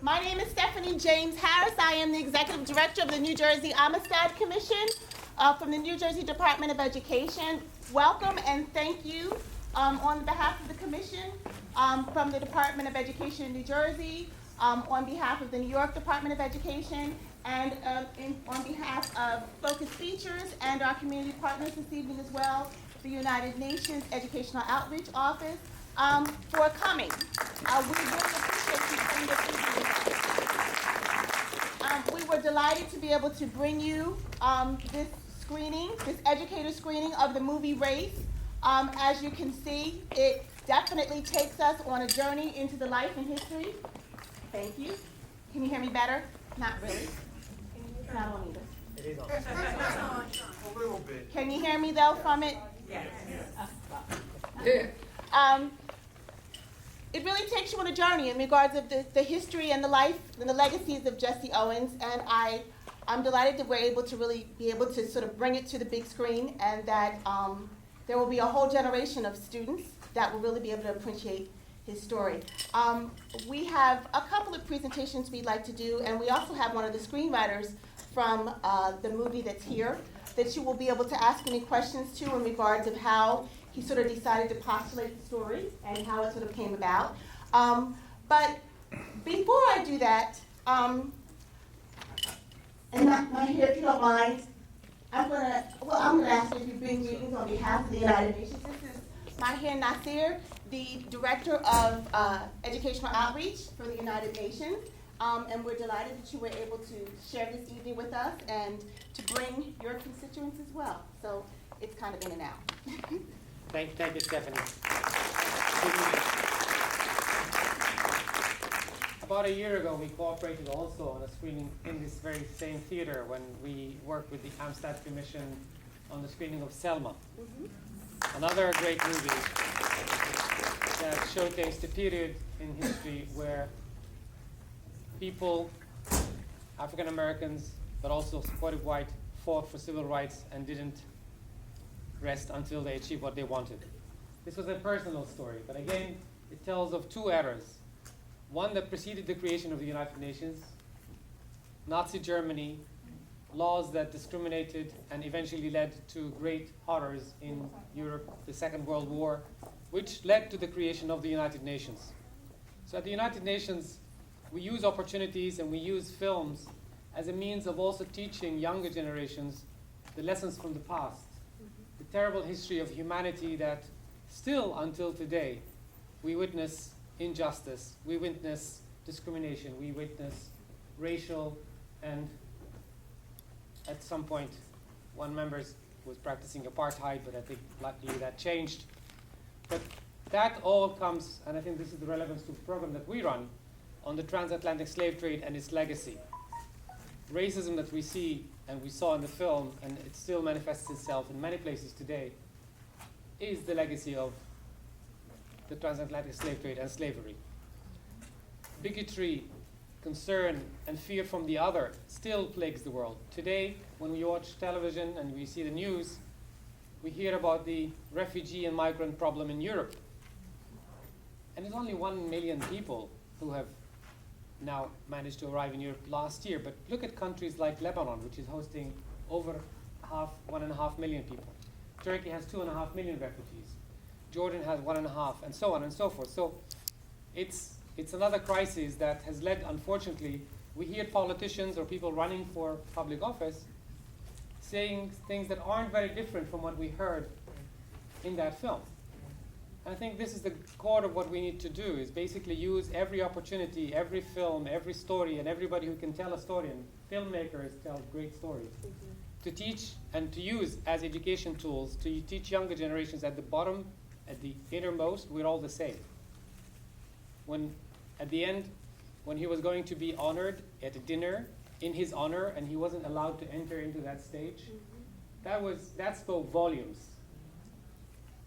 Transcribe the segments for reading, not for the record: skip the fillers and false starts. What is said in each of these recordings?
My name is Stephanie James Harris. I am the Executive Director of the New Jersey Amistad Commission from the New Jersey Department of Education. Welcome and thank you on behalf of the Commission, from the Department of Education in New Jersey, on behalf of the New York Department of Education, and on behalf of Focus Features and our community partners this evening as well, the United Nations Educational Outreach Office, for coming. We really appreciate you spending this evening with us. We were delighted to be able to bring you this screening, this educator screening of the movie Race. As you can see, it definitely takes us on a journey into the life and history. Thank you. Can you hear me better? Not really. Not on either. It is on. A little bit. Can you hear me though from it? Yes. It really takes you on a journey in regards of the history and the life and the legacies of Jesse Owens, and I'm delighted that we're able to really be able to sort of bring it to the big screen, and that there will be a whole generation of students that will really be able to appreciate his story. We have a couple of presentations we'd like to do, and we also have one of the screenwriters from the movie that's here that you will be able to ask any questions to in regards of how he sort of decided to postulate the story and how it sort of came about. But before I do that, and my hair, if you don't mind, I'm gonna ask you if you bring greetings on behalf of the United Nations. This is Mahir Nasir, the Director of Educational Outreach for the United Nations. And we're delighted that you were able to share this evening with us and to bring your constituents as well. So it's kind of in and out. Thank you, Stephanie. About a year ago, we cooperated also on a screening in this very same theater when we worked with the Amistad Commission on the screening of Selma. Another great movie that showcased a period in history where people, African Americans, but also supportive white, fought for civil rights and didn't rest until they achieved what they wanted. This was a personal story, but again, it tells of two eras. One that preceded the creation of the United Nations, Nazi Germany, laws that discriminated and eventually led to great horrors in Europe, the Second World War, which led to the creation of the United Nations. So at the United Nations, we use opportunities and we use films as a means of also teaching younger generations the lessons from the past, the terrible history of humanity that still until today we witness injustice, we witness discrimination, we witness racial, and at some point one member was practicing apartheid, but I think luckily that changed. But that all comes, and I think this is the relevance to the program that we run, on the transatlantic slave trade and its legacy. Racism that we see and we saw in the film, and it still manifests itself in many places today, is the legacy of the transatlantic slave trade and slavery. Bigotry, concern, and fear from the other still plagues the world. Today, when we watch television and we see the news, we hear about the refugee and migrant problem in Europe. And it's only 1 million people who have now managed to arrive in Europe last year. But look at countries like Lebanon, which is hosting over 1.5 million people. Turkey has 2.5 million refugees. Jordan has 1.5, and so on and so forth. So it's another crisis that has led, unfortunately, we hear politicians or people running for public office saying things that aren't very different from what we heard in that film. I think this is the core of what we need to do, is basically use every opportunity, every film, every story, and everybody who can tell a story, and filmmakers tell great stories, to teach and to use as education tools to teach younger generations at the bottom, at the innermost, we're all the same. When, at the end, when he was going to be honored at a dinner in his honor, and he wasn't allowed to enter into that stage, that spoke volumes.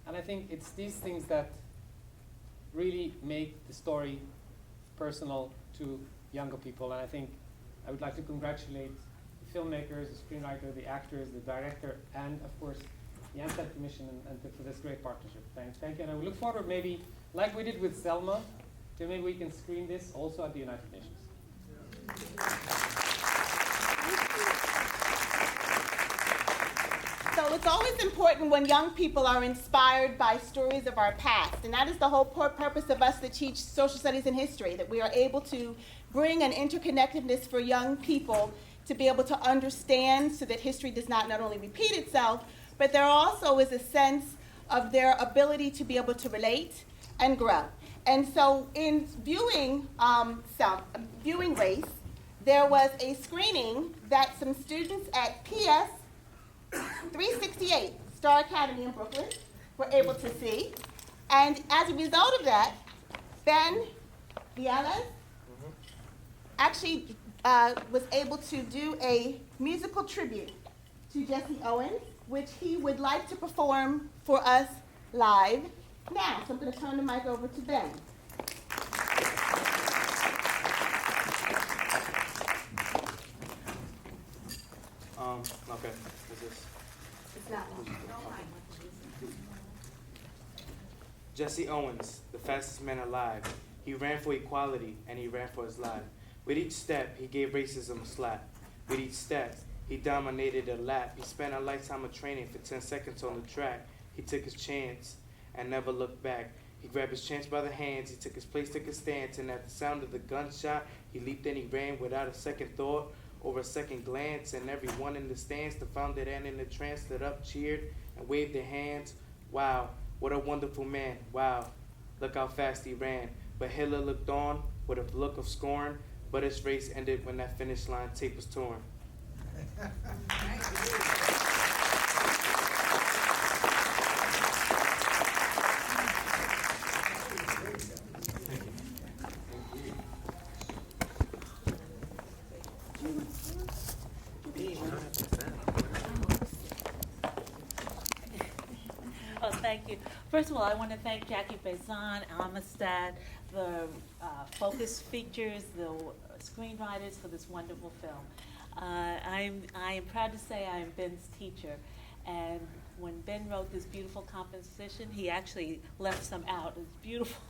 And I think it's these things that really make the story personal to younger people. And I think I would like to congratulate the filmmakers, the screenwriter, the actors, the director, and of course the Amistad Commission and for this great partnership. Thank you. And I look forward, maybe like we did with Selma, to maybe we can screen this also at the United Nations. So it's always important when young people are inspired by stories of our past. And that is the whole purpose of us that teach social studies and history, that we are able to bring an interconnectedness for young people to be able to understand so that history does not only repeat itself, but there also is a sense of their ability to be able to relate and grow. And so in viewing race, there was a screening that some students at PS 368, Star Academy in Brooklyn, were able to see. And as a result of that, Ben Vielas actually was able to do a musical tribute to Jesse Owens, which he would like to perform for us live now. So I'm going to turn the mic over to Ben. Okay. What's this? It's not long. Jesse Owens, the fastest man alive. He ran for equality and he ran for his life. With each step, he gave racism a slap. With each step, he dominated a lap. He spent a lifetime of training for 10 seconds on the track. He took his chance and never looked back. He grabbed his chance by the hands. He took his place, took his stance, and at the sound of the gunshot, he leaped and he ran without a second thought. Over a second glance, and everyone in the stands, the founded and in the trance, stood up, cheered, and waved their hands. Wow, what a wonderful man. Wow, look how fast he ran. But Hitler looked on with a look of scorn, but his race ended when that finish line tape was torn. Oh, thank you. First of all, I want to thank Jackie Bezan, Amistad, the focus features, the screenwriters for this wonderful film. I am proud to say I am Ben's teacher, and when Ben wrote this beautiful composition, he actually left some out. It's beautiful.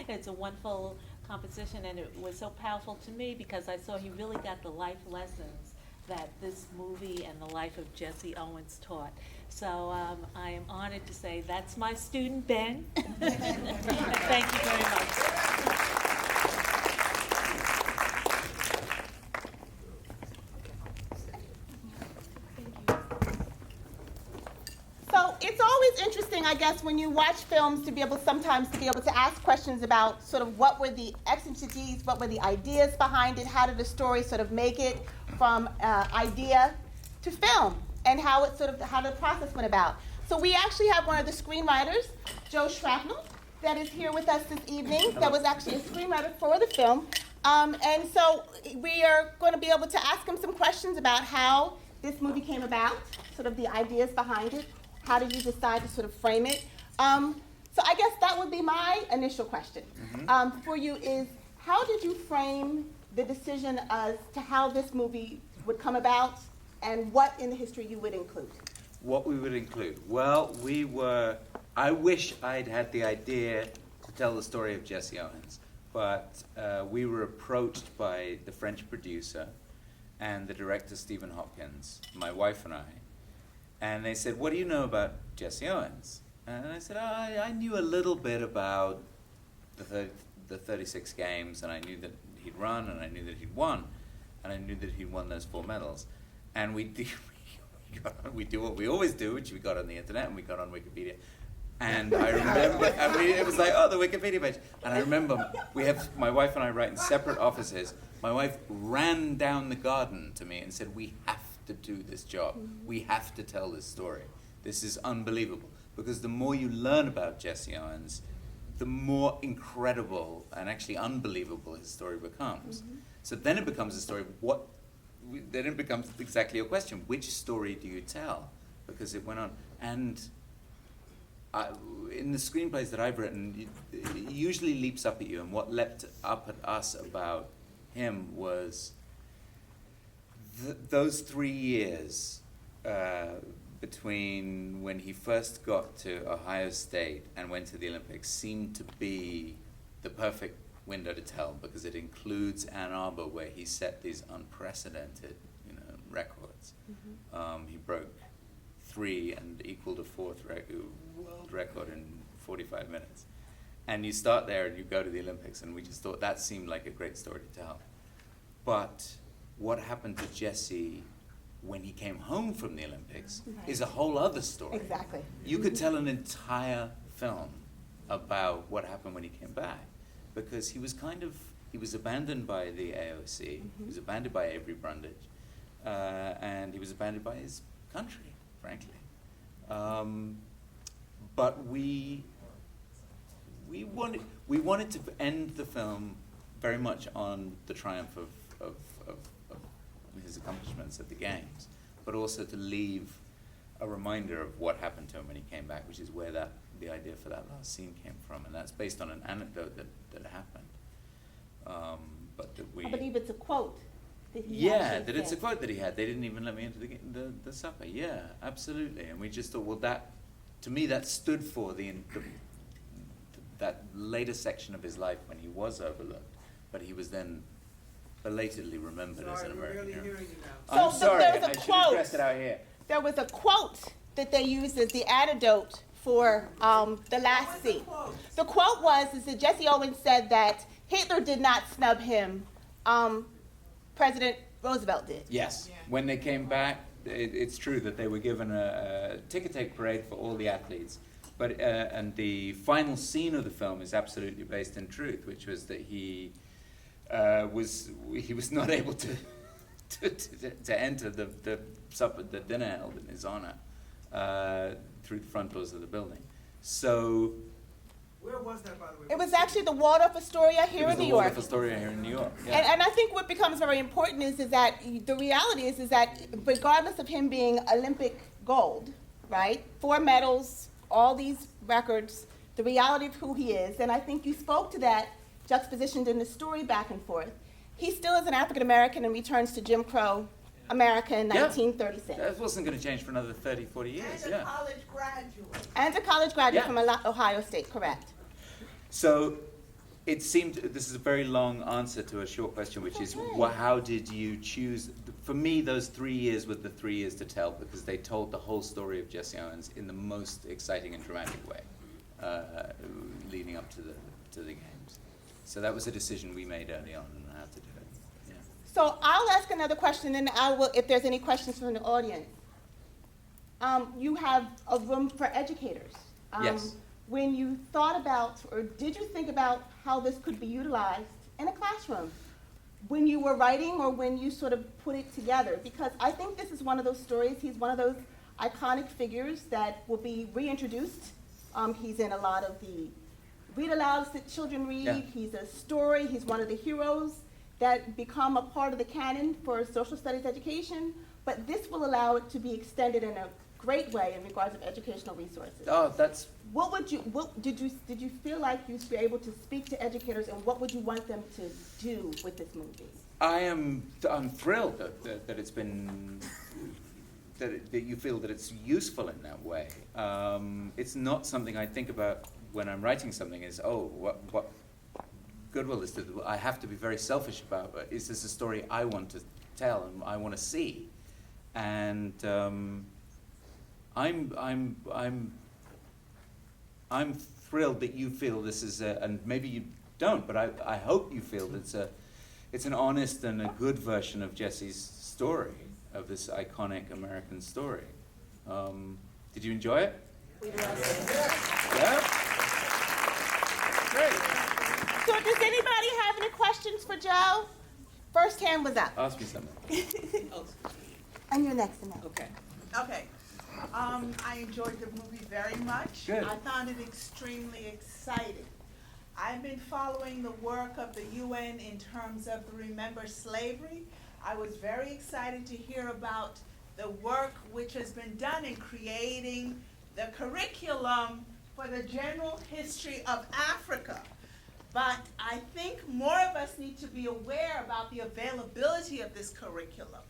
It's a wonderful composition, and it was so powerful to me because I saw he really got the life lessons that this movie and the life of Jesse Owens taught. So I am honored to say that's my student, Ben. And thank you very much. So it's always interesting, I guess, when you watch films to be able sometimes to be able to ask questions about sort of what were the eccentricities, what were the ideas behind it, how did the story sort of make it from idea to film, and how the process went about. So we actually have one of the screenwriters, Joe Shrapnel, that is here with us this evening. That was actually a screenwriter for the film. And so we are going to be able to ask him some questions about how this movie came about, sort of the ideas behind it. How did you decide to sort of frame it? So I guess that would be my initial question for you is, how did you frame the decision as to how this movie would come about and what in the history you would include? What we would include? Well, I wish I'd had the idea to tell the story of Jesse Owens, but we were approached by the French producer and the director, Stephen Hopkins, my wife and I, and they said, what do you know about Jesse Owens? And I said, I knew a little bit about the 36 games, and I knew that he'd run, and I knew that he'd won, and I knew that he'd won those 4 medals. And we do what we always do, which we got on the internet and we got on Wikipedia. And I remember, it was like, oh, the Wikipedia page. And I remember, my wife and I write in separate offices. My wife ran down the garden to me and said, we have to do this job. We have to tell this story. This is unbelievable. Because the more you learn about Jesse Owens, the more incredible and actually unbelievable his story becomes. So then it becomes a story of then it becomes exactly your question, which story do you tell? Because it went on. And in the screenplays that I've written, it usually leaps up at you, and what leapt up at us about him was those 3 years between when he first got to Ohio State and went to the Olympics seemed to be the perfect window to tell, because it includes Ann Arbor, where he set these unprecedented, records. He broke 3 and equaled a fourth world record in 45 minutes. And you start there and you go to the Olympics, and we just thought that seemed like a great story to tell. But what happened to Jesse when he came home from the Olympics is a whole other story. Exactly. You could tell an entire film about what happened when he came back, because he was abandoned by the AOC, he was abandoned by Avery Brundage, and he was abandoned by his country, frankly. But we wanted to end the film very much on the triumph of his accomplishments at the Games, but also to leave a reminder of what happened to him when he came back, which is where the idea for that last scene came from, and that's based on an anecdote that happened. But that we. I believe it's a quote that he Yeah, actually that it's a said. quote that he had. They didn't even let me into the supper. Yeah, absolutely. And we just thought, well, to me, that stood for that later section of his life when he was overlooked, but he was then belatedly remembered as an American hero. Hearing you now. So, I'm sorry, there's a I should quote. address it out here. There was a quote that they used as the antidote for the last scene. The quote is that Jesse Owens said that Hitler did not snub him, President Roosevelt did. Yes, when they came back, it's true that they were given a ticker-tape parade for all the athletes. But and the final scene of the film is absolutely based in truth, which was that he was not able to enter the supper, the dinner held in his honor through the front doors of the building. So Where was that, by the way? It was actually the Waldorf Astoria here in New York. It was the Astoria here in New York. Yeah. And I think what becomes very important is that the reality is that regardless of him being Olympic gold, right, 4 medals, all these records, the reality of who he is, and I think you spoke to that juxtapositioned in the story back and forth. He still is an African American and returns to Jim Crow America in 1936. That wasn't going to change for another 30, 40 years. And a college graduate. And a college graduate Yeah. from Ohio State, correct. So it seemed, this is a very long answer to a short question, which is, Okay. how did you choose? For me, those 3 years were the 3 years to tell, because they told the whole story of Jesse Owens in the most exciting and dramatic way, leading up to the Games. So that was a decision we made early on how to do it. Yeah. So I'll ask another question, and I will, if there's any questions from the audience. You have a room for educators. Yes. When you thought about, or did you think about how this could be utilized in a classroom? When you were writing or when you sort of put it together? Because I think this is one of those stories, he's one of those iconic figures that will be reintroduced. He's in a lot of the read-alouds that children read. Yeah. He's a story, he's one of the heroes that become a part of the canon for social studies education. But this will allow it to be extended in a great way in regards of educational resources. Oh, that's What did you feel like you'd be able to speak to educators, and what would you want them to do with this movie? I'm thrilled that it's been that you feel that it's useful in that way. It's not something I think about when I'm writing something. Is what goodwill is to I have to be very selfish about. Is this a story I want to tell and I want to see? And I'm thrilled that you feel this is and maybe you don't, but I hope you feel that it's an honest and a good version of Jesse's story, of this iconic American story. Did you enjoy it? We loved it. Yeah? Great. So does anybody have any questions for Joe? First hand was up. Ask me something. And you're next, Annette. Okay. Okay. I enjoyed the movie very much. Good. I found it extremely exciting. I've been following the work of the UN in terms of the Remember Slavery. I was very excited to hear about the work which has been done in creating the curriculum for the general history of Africa. But I think more of us need to be aware about the availability of this curriculum.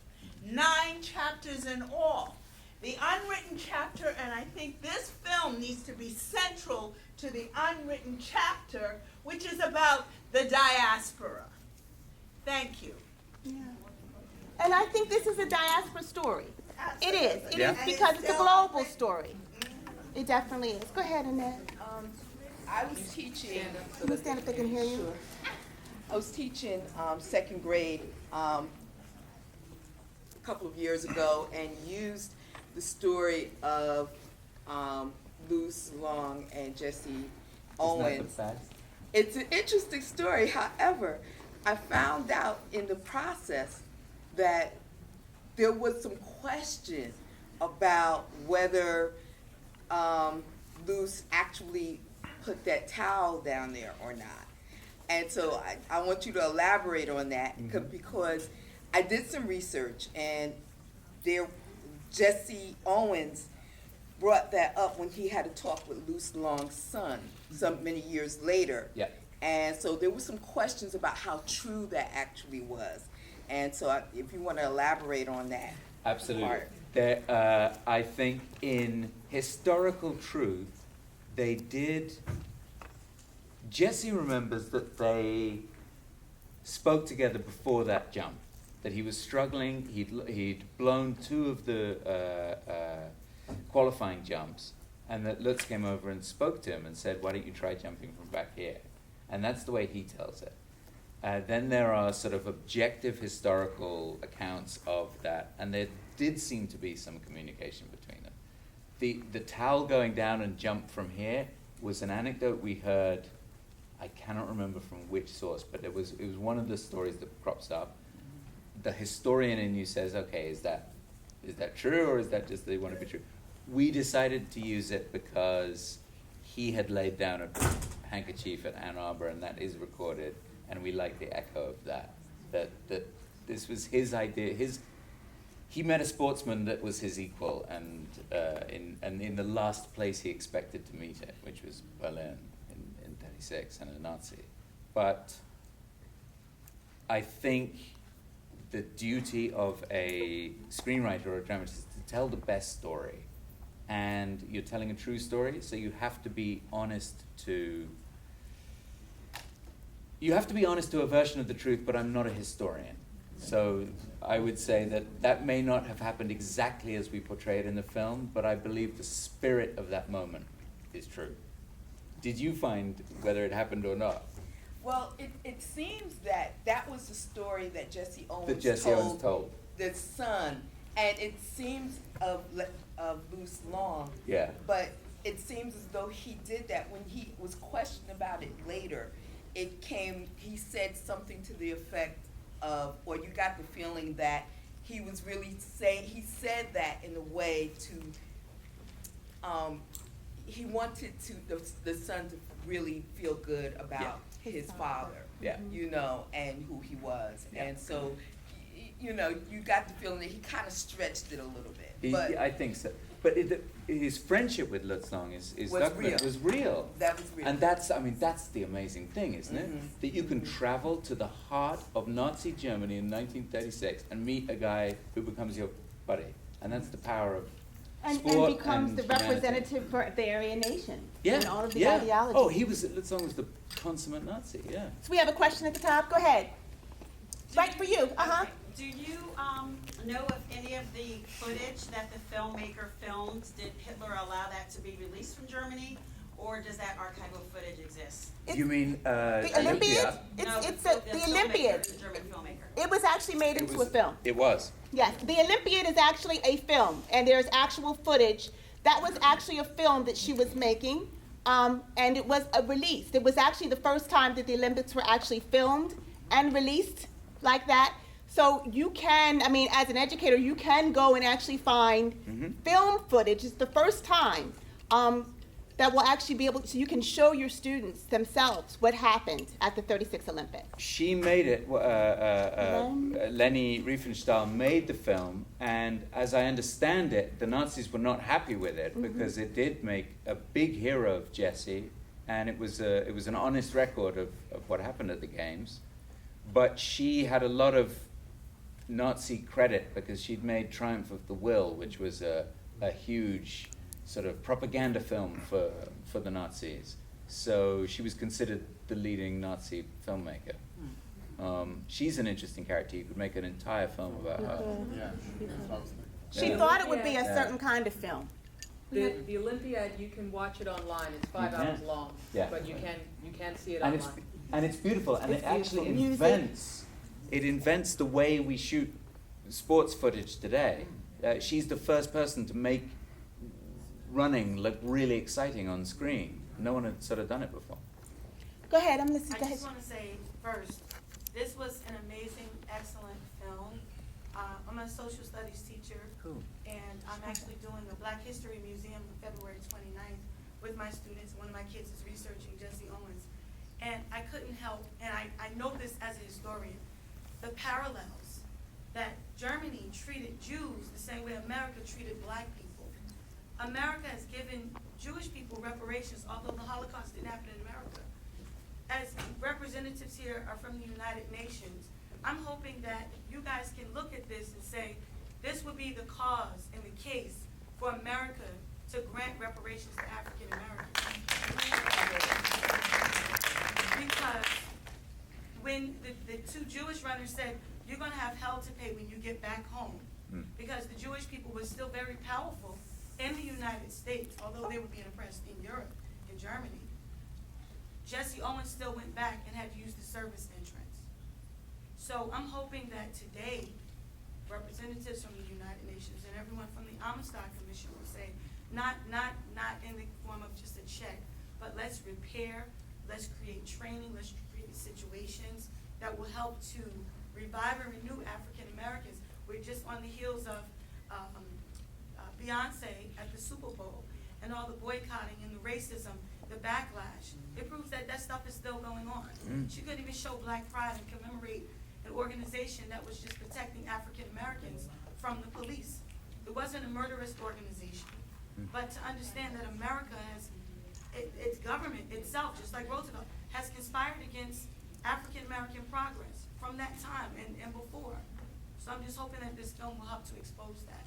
9 chapters in all. The unwritten chapter, and I think this film needs to be central to the unwritten chapter, which is about the diaspora. Thank you. Yeah. And I think this is a diaspora story. It is. It Yeah. is And because it's a still global open. story. It definitely is. Go ahead, Annette. I was teaching. Can you stand up? They can hear you. Sure. I was teaching second grade a couple of years ago and used the story of Luce Long and Jesse Owens. It's an interesting story. However, I found out in the process that there was some question about whether Luce actually put that towel down there or not. And so I want you to elaborate on that because I did some research and Jesse Owens brought that up when he had a talk with Luce Long's son many years later. Yeah. And so there were some questions about how true that actually was. And so if you want to elaborate on that. Absolutely. part. There, I think in historical truth, they did. Jesse remembers that they spoke together before that jump, that he was struggling. He'd blown two of the qualifying jumps, and that Lutz came over and spoke to him and said, "Why don't you try jumping from back here?" And that's the way he tells it. Then there are sort of objective historical accounts of that, and there did seem to be some communication between them. The towel going down and jump from here was an anecdote we heard. I cannot remember from which source, but it was one of the stories that crops up. The historian in you says, "Okay, is that true, or is that just they want to be true?" We decided to use it because he had laid down a handkerchief at Ann Arbor, and that is recorded, and we like the echo of that. That this was his idea. He met a sportsman that was his equal, and in the last place he expected to meet it, which was Berlin in '36, and a Nazi. But I think the duty of a screenwriter or a dramatist is to tell the best story, and you're telling a true story, so you have to be honest to. You have to be honest to a version of the truth, but I'm not a historian. So I would say that may not have happened exactly as we portray it in the film, but I believe the spirit of that moment is true. Did you find whether it happened or not? Well, it seems that was the story that Jesse Owens That Jesse Owens told. the son, and it seems of Luce Long. Yeah. But it seems as though he did that when he was questioned about it later. He said something to the effect of, or you got the feeling that he was really saying, he said that in a way to, he wanted the son to really feel good about his father, Yeah. you know, and who he was. Yeah. And so, you got the feeling that he kind of stretched it a little bit. But I think so. But his friendship with Lutz Long is Was documented. real. Was real. that was real. And that's the amazing thing, isn't it? Mhm. That you can travel to the heart of Nazi Germany in 1936 and meet a guy who becomes your buddy. And that's the power of And sport becomes and the humanity. representative for the Aryan nation. Yeah, And all of the yeah. ideology. Oh, Lutz Long was the consummate Nazi, yeah. So we have a question at the top. Go ahead. Right for you. Uh-huh. Do you know if any of the footage that the filmmaker filmed, did Hitler allow that to be released from Germany, or does that archival footage exist? You mean The Olympiad? No, It's the the filmmaker, Olympiad. the German filmmaker. It was actually made into a film. It was. Yes, the Olympiad is actually a film, and there's actual footage. That was actually a film that she was making, and it was released. It was actually the first time that the Olympics were actually filmed and released like that. So you can, as an educator, you can go and actually find film footage. It's the first time that will actually be able to, so you can show your students themselves what happened at the 36 Olympics. She made it, Leni Riefenstahl made the film, and as I understand it, the Nazis were not happy with it because it did make a big hero of Jesse, and it was an honest record of what happened at the games. But she had a lot of Nazi credit because she'd made Triumph of the Will, which was a huge sort of propaganda film for the Nazis. So she was considered the leading Nazi filmmaker. She's an interesting character. You could make an entire film about her. She Yeah. thought it would be a Yeah. certain kind of film. The Olympiad, you can watch it online. It's 5 You can. hours long, Yeah. but you can't see it And online. it's beautiful, and It's it actually beautiful. invents the way we shoot sports footage today. She's the first person to make running look really exciting on screen. No one had sort of done it before. Go ahead, I'm listening. I Go ahead. just want to say first, this was an amazing, excellent film. I'm a social studies teacher, Cool. and I'm actually doing a Black History Museum on February 29th with my students. One of my kids is researching Jesse Owens. And I couldn't help, and I know this as a historian, the parallels that Germany treated Jews the same way America treated Black people. America has given Jewish people reparations, although the Holocaust didn't happen in America. As representatives here are from the United Nations, I'm hoping that you guys can look at this and say, this would be the cause and the case for America to grant reparations to African Americans. Because when the two Jewish runners said, you're gonna have hell to pay when you get back home, because the Jewish people were still very powerful in the United States, although they were being oppressed in Europe, in Germany. Jesse Owens still went back and had to use the service entrance. So I'm hoping that today, representatives from the United Nations and everyone from the Amistad Commission will say, not in the form of just a check, but let's repair, let's create training, let's create situations that will help to revive and renew African Americans. We're just on the heels of Beyonce at the Super Bowl and all the boycotting and the racism, the backlash. It proves that that stuff is still going on. She couldn't even show Black Pride and commemorate an organization that was just protecting African Americans from the police. It wasn't a murderous organization. But to understand that America has, its government itself, just like Roosevelt, has conspired against African American progress from that time and before. So I'm just hoping that this film will help to expose that.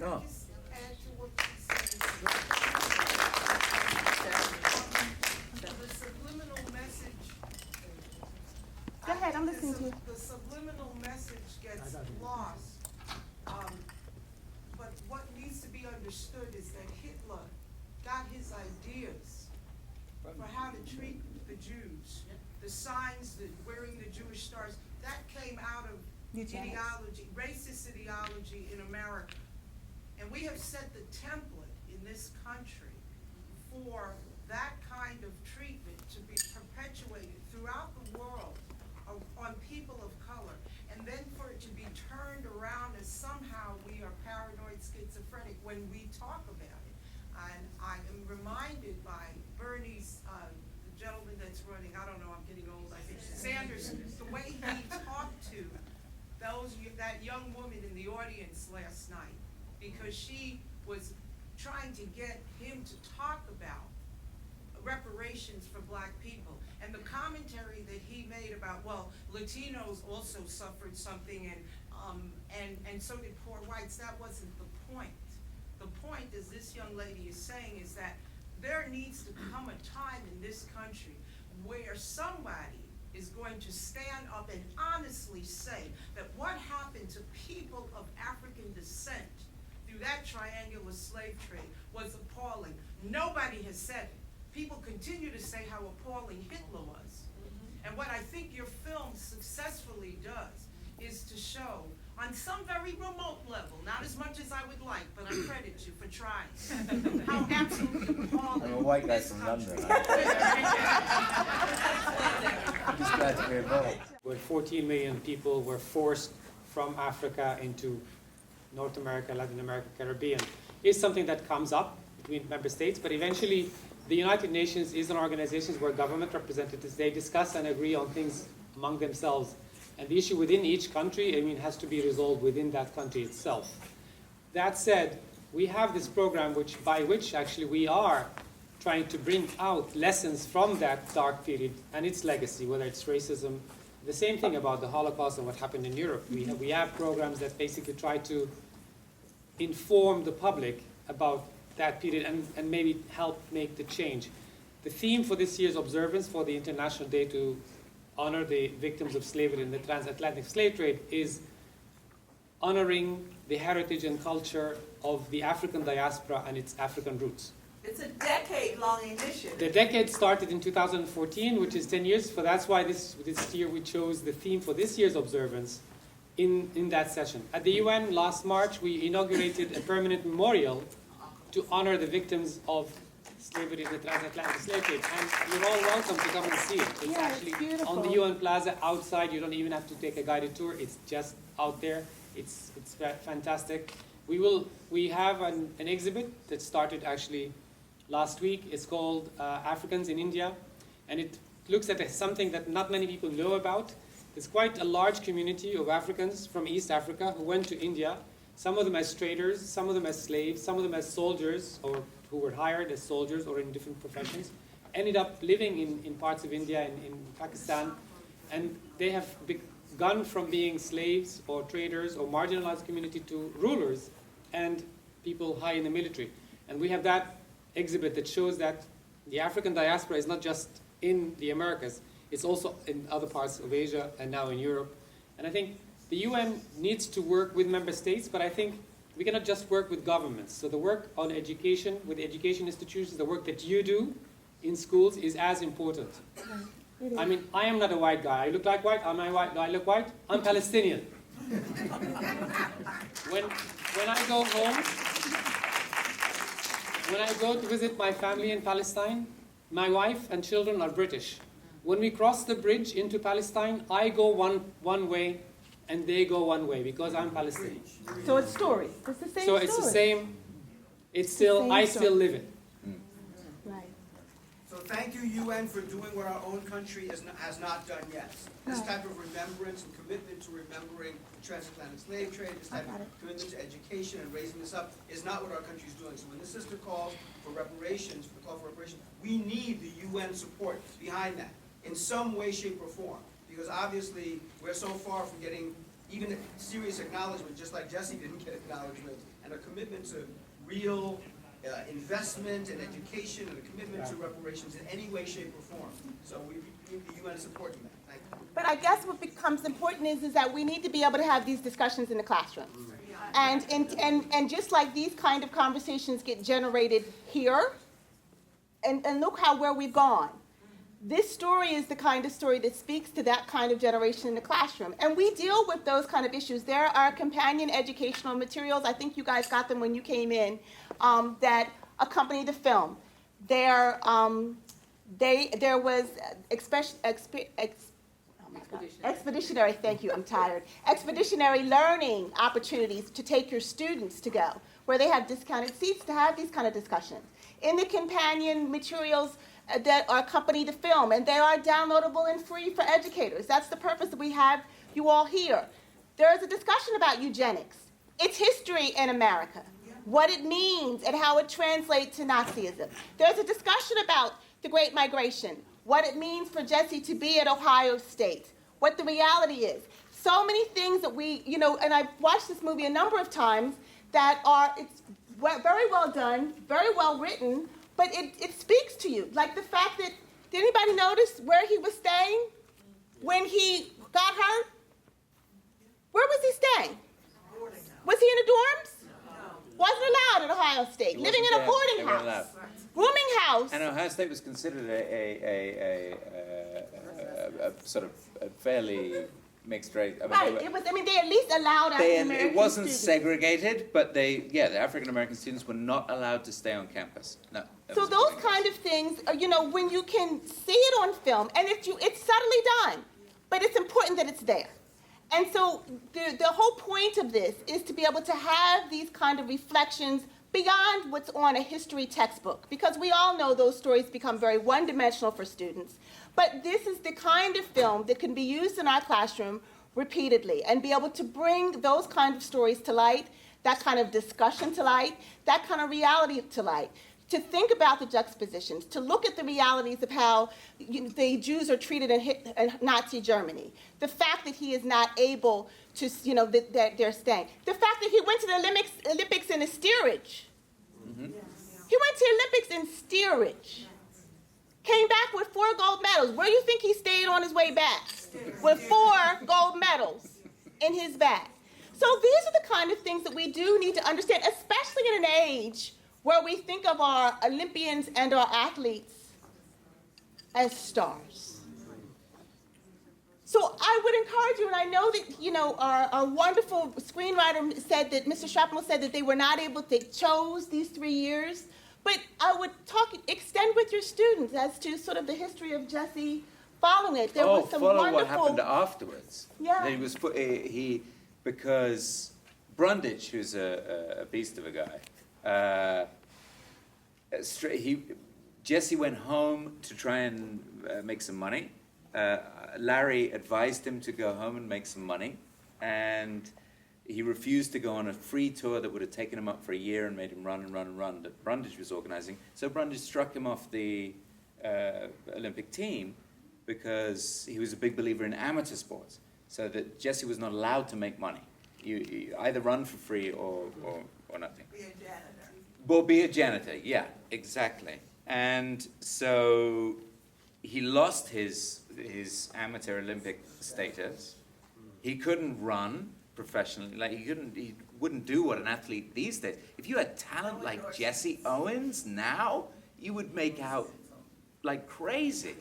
Oh. Add to what she said. The subliminal message. Go ahead, I'm listening to you. The subliminal message gets lost. But what needs to be understood is that Hitler got his ideas for how to treat the Jews. The signs, the wearing the Jewish stars, that came out of ideology, racist ideology in America. And we have set the template in this country for that kind of treatment to be perpetuated throughout the world on people of color. And then for it to be turned around as somehow we are paranoid schizophrenic when we talk about it. And I am reminded by Bernie's, the gentleman that's running, I don't know, I'm getting old, I think, Sanders, the way he talked to that young woman in the audience last night, because she was trying to get him to talk about reparations for Black people. And the commentary that he made about, well, Latinos also suffered something and so did poor whites, that wasn't the point. The point, as this young lady is saying, is that there needs to come a time in this country where somebody is going to stand up and honestly say that what happened to people of African descent through that triangular slave trade was appalling. Nobody has said it. People continue to say how appalling Hitler was. And what I think your film successfully does is to show, on some very remote level, not as much as I would like, but I credit you for trying, how absolutely appalling I'm a white guy this from country London. I'm just glad to be involved. Where 14 million people were forced from Africa into North America, Latin America, Caribbean, is something that comes up between member states, but eventually the United Nations is an organization where government representatives, they discuss and agree on things among themselves. And the issue within each country, has to be resolved within that country itself. That said, we have this program by which actually we are trying to bring out lessons from that dark period and its legacy, whether it's racism, the same thing about the Holocaust and what happened in Europe. We have programs that basically try to inform the public about that period and maybe help make the change. The theme for this year's observance for the International Day to honor the victims of slavery in the transatlantic slave trade is honoring the heritage and culture of the African diaspora and its African roots. It's a decade-long initiative. The decade started in 2014, which is 10 years. So that's why this year we chose the theme for this year's observance in that session. At the UN last March, we inaugurated a permanent memorial to honor the victims of slavery in the transatlantic slave trade. And you're all welcome to come and see it. It's actually on the UN Plaza outside. You don't even have to take a guided tour. It's just out there. It's fantastic. We have an exhibit that started actually last week. It's called Africans in India, and it looks at something that not many people know about. There's quite a large community of Africans from East Africa who went to India, some of them as traders, some of them as slaves, some of them as soldiers, or who were hired as soldiers or in different professions, ended up living in parts of India and in Pakistan, and they have gone from being slaves or traders or marginalized community to rulers and people high in the military. And we have that exhibit that shows that the African diaspora is not just in the Americas, it's also in other parts of Asia and now in Europe. And I think the UN needs to work with member states, but I think we cannot just work with governments. So the work on education, with education institutions, the work that you do in schools is as important. I mean, I am not a white guy. I look like white. Am I white? Do I look white? I'm Palestinian. When I go home, when I go to visit my family in Palestine, my wife and children are British. When we cross the bridge into Palestine, I go one way and they go one way because I'm Palestinian. So it's stories. It's the same So story. it's the same. It's still, I still live it. Right. So thank you, UN, for doing what our own country has not done yet. This type of remembrance and commitment to remembering the transatlantic slave trade, this type of commitment to education and raising this up is not what our country is doing. So when the sister calls for reparations, for the call for reparations, we need the UN support behind that in some way, shape, or form. Because obviously, we're so far from getting even serious acknowledgement, just like Jesse didn't get acknowledgement, and a commitment to real investment and education and a commitment to reparations in any way, shape, or form. So we need the UN supporting that. Thank you. But I guess what becomes important is that we need to be able to have these discussions in the classrooms. And just like these kind of conversations get generated here, and look where we've gone. This story is the kind of story that speaks to that kind of generation in the classroom. And we deal with those kind of issues. There are companion educational materials, I think you guys got them when you came in, that accompany the film. There was expeditionary, thank you, I'm tired. Expeditionary learning opportunities to take your students to go, where they have discounted seats to have these kind of discussions. In the companion materials that accompany the film, and they are downloadable and free for educators. That's the purpose that we have you all here. There is a discussion about eugenics, its history in America, what it means and how it translates to Nazism. There's a discussion about the Great Migration, what it means for Jesse to be at Ohio State, what the reality is. So many things that we, and I've watched this movie a number of times that it's very well done, very well written, but it speaks to you. Like the fact that, did anybody notice where he was staying when he got hurt? Where was he staying? Was he in the dorms? Wasn't allowed at Ohio State. Living in a boarding house. Rooming house. And Ohio State was considered a sort of a fairly mixed race. I mean, They at least allowed African American it wasn't students. segregated, but the African American students were not allowed to stay on campus. No. So those kind of things, when you can see it on film, and it's subtly done, but it's important that it's there. And so the whole point of this is to be able to have these kind of reflections beyond what's on a history textbook, because we all know those stories become very one-dimensional for students. But this is the kind of film that can be used in our classroom repeatedly and be able to bring those kind of stories to light, that kind of discussion to light, that kind of reality to light. To think about the juxtapositions, to look at the realities of how the Jews are treated in Nazi Germany. The fact that he is not able to, that they're staying. The fact that he went to the Olympics in a steerage. Mm-hmm. He went to Olympics in steerage. Came back with 4 gold medals. Where do you think he stayed on his way back? With 4 gold medals in his bag. So these are the kind of things that we do need to understand, especially in an age where we think of our Olympians and our athletes as stars. So I would encourage you, and I know that, our wonderful screenwriter said that, Mr. Shrapnel said that they were not able to chose these 3 years, but I would extend with your students as to sort of the history of Jesse following it. There was some follow wonderful... what happened afterwards. Yeah. He was because Brundage, who's a beast of a guy, Jesse went home to try and make some money. Larry advised him to go home and make some money, and he refused to go on a free tour that would have taken him up for a year and made him run that Brundage was organizing. So Brundage struck him off the Olympic team because he was a big believer in amateur sports, so that Jesse was not allowed to make money. You either run for free or nothing. Be a janitor. Well, be a janitor, yeah, exactly. And so he lost his amateur Olympic status. He couldn't run professionally. Like he wouldn't do what an athlete these days. If you had talent like Jesse Owens now, you would make out like crazy.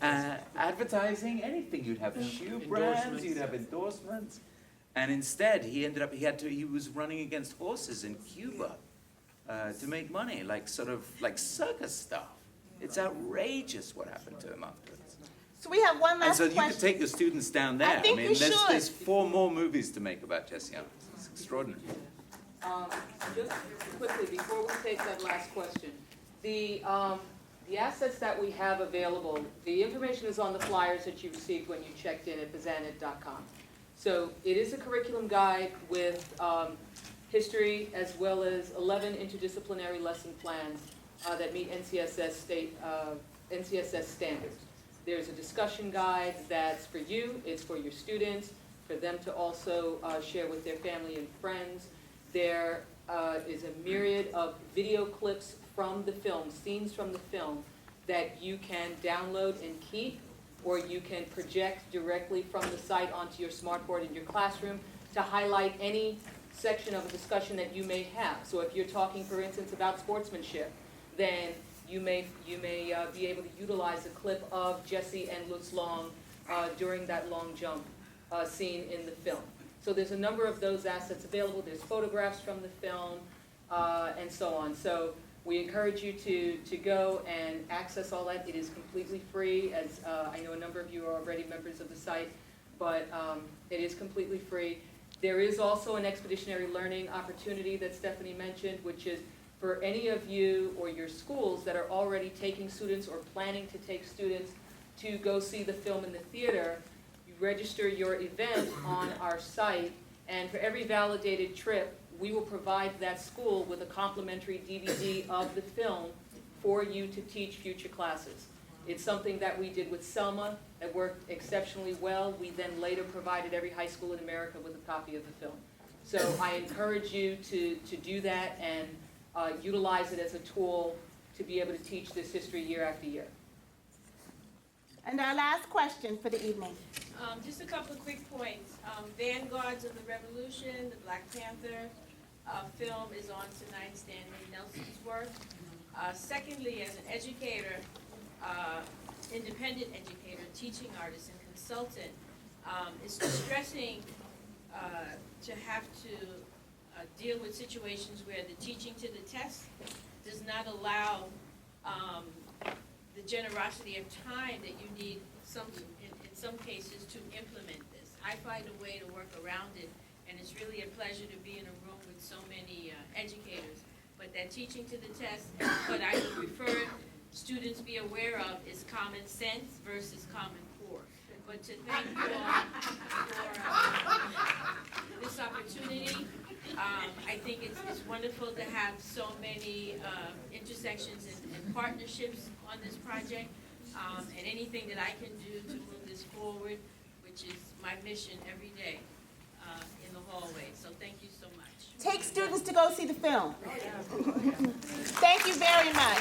Advertising, anything. You'd have shoe brands, you'd have endorsements. And instead, he was running against horses in Cuba to make money, like circus stuff. It's outrageous what happened to him afterwards. So we have one last question. And so you question. could take your students down there. I think we should. There's 4 more movies to make about Jesse Owens. It's extraordinary. Just quickly, before we take that last question, the assets that we have available, the information is on the flyers that you received when you checked in at bazanit.com. So it is a curriculum guide with history as well as 11 interdisciplinary lesson plans that meet NCSS standards. There's a discussion guide that's for you, it's for your students, for them to also share with their family and friends. There is a myriad of video clips from the film, scenes from the film, that you can download and keep, or you can project directly from the site onto your smartboard in your classroom to highlight any section of a discussion that you may have. So if you're talking, for instance, about sportsmanship, then you may be able to utilize a clip of Jesse and Lutz Long during that long jump scene in the film. So there's a number of those assets available. There's photographs from the film and so on. So we encourage you to go and access all that. It is completely free, as I know a number of you are already members of the site, but it is completely free. There is also an expeditionary learning opportunity that Stephanie mentioned, which is for any of you or your schools that are already taking students or planning to take students to go see the film in the theater. You register your event on our site, and for every validated trip, we will provide that school with a complimentary DVD of the film for you to teach future classes. It's something that we did with Selma that worked exceptionally well. We then later provided every high school in America with a copy of the film. So I encourage you to do that and utilize it as a tool to be able to teach this history year after year. And our last question for the evening. Just a couple of quick points. Vanguards of the Revolution, the Black Panther film is on tonight, Stanley Nelson's work. Secondly, as an educator, independent educator, teaching artist, and consultant, it's distressing to have to deal with situations where the teaching to the test does not allow the generosity of time that you need in some cases to implement this. I find a way to work around it, and it's really a pleasure to be in a room with so many educators. But that teaching to the test, what I would prefer students be aware of is common sense versus common core. But to thank you all for this opportunity. I think it's wonderful to have so many intersections and partnerships on this project, and anything that I can do to move this forward, which is my mission every day in the hallway. So thank you so much. Take students to go see the film. Thank you very much.